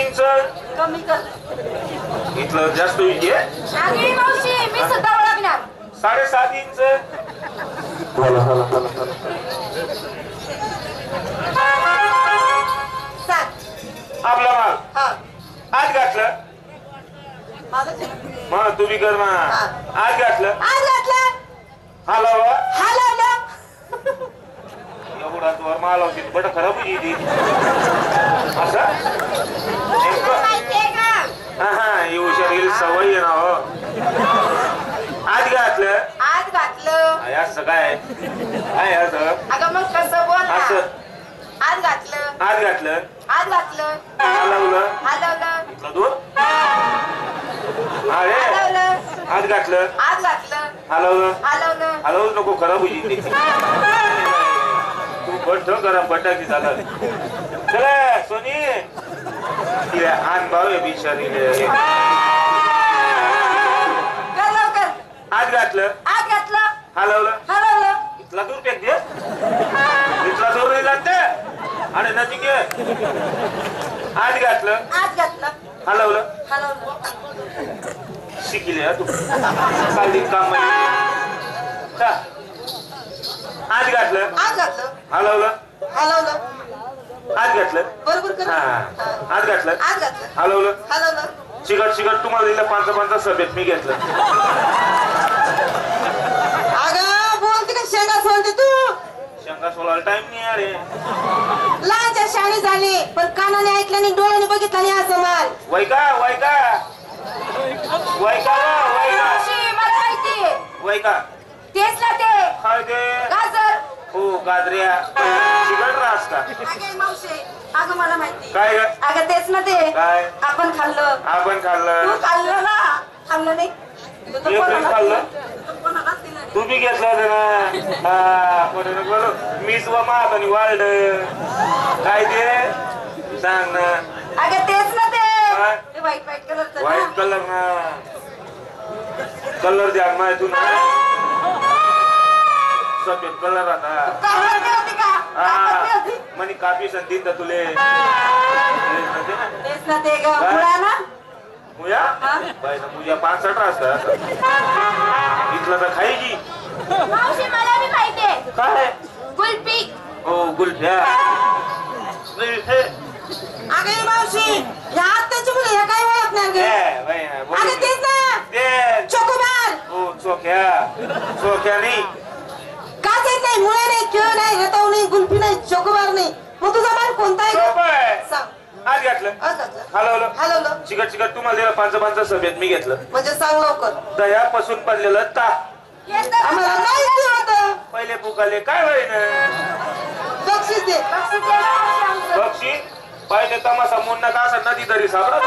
Inch कमी कर. इथलं जास्त घे. अगे मावशी मी सुद्धा ओळखणार. 7.5 इंच. हाला हाला हाला हाला. सांग. आपला माल हा आज घातलं. मग तुम्ही कर ना. आज घातलं. आज घातलं. हलवा हलवलं. एवढा तुवर माल होती बट खराब होई ती असं माहितीये का? हा हा ही हुशार गेली सवय आहे ना हो. आज घातलं. आज घातलं. असं काय काय असं अगं मग कसं बोल ना. असं आज घातलं. आज घातलं. आज घातलं. हलवलं. हलवलं. इथलं दूध अरे हलवलं. आज घातलं. आज घातलं. हलवलं. हलवलं. हलवूच नको खराब होई ती तू बट करा बटाकी झालं. चला सोनी तिला आण भाऊ बिचारी कर लवकर. आज घातलं. आज घातलं. हलवलं. हलवलं. इथला दूर फेक दे. इथला दूर नाही जात आणि नजीक ये. आज घातलं. आज घातलं. हलवलं. हलवलं. शिकले तू काल दिन काम का. आज घातलं. आज घातलं. हलवलं. हलवलं. आज घातलं. बरोबर कर. हा आज घातलं. आज घातलं. हलवलं. हलवलं. चिकट चिकट तुम्हाला दिलं 5 सभेत मी घेतलं. अगं बोलते का शेंगा सोलते तू. शंका सोलायला टाइम नाही अरे. लहानच्या शाणी झाली पण कानाने ऐकलं नाही डोळ्याने बघितलं नाही असं माल. वैका वैका वैका वैका मावशी, मला माहिती. वैका तेच ना ते काय ते. गाजर. हो गाजऱ्या चिकट रास का. अगं मावशी अगं मला माहिती. काय ग. अगं तेच ना ते काय आपण खाल्लं. आपण खाल्लं. तू खाल्लं ना. खाल्लं नाही. तू तर एक कोणालाच खाल्लं. दिलं. कोणालाच दिलं नाही. तुम्ही घेतलं होतं ना. हा कोणी बोल मीच व महातानी वाढ काय ते सांग ना. अगं तेच ना काय? ते व्हाईट व्हाईट कलरचं व्हाईट ना. कलर ना. कलर द्या माय तू ना. सफेद कलर आता कापडची होती का? कापडची होती. म्हणे कापी संधी तर तुले तेच ना ते ग मुळा ना. मुया बाई ना मुया 65 असतात. इथलं तर खायची. मावशी मला बी माहितीये. काय कुल्फी. हो गुलफ्या. अगं मावशी या आत्ताची मुलं ह्या काय ओळखणार ग. अगं तेच ना चोकोबार. हो चोख्या चोख्या नाही. गाजर नाही मुळा नाही केळ नाही रताव नाही गुल्फी नाही चोकोबार नाही. मग तुझा माल कोणता आहे ग? सांग. आज घातलं. आज घातलं. हलवलं. हलवलं. चिकट चिकट तुम्हाला दिलं 5 सभेत मी घेतलं. म्हणजे सांग लवकर. दह्यापासून पडलेलं ताक आम्हाला नाही होत. पहिले पुकाले काय होईन. बक्षीस दे. बक्षीस दे. बक्षी पहिले तमाशा मुन्ना का असं नदी तरी सापडा.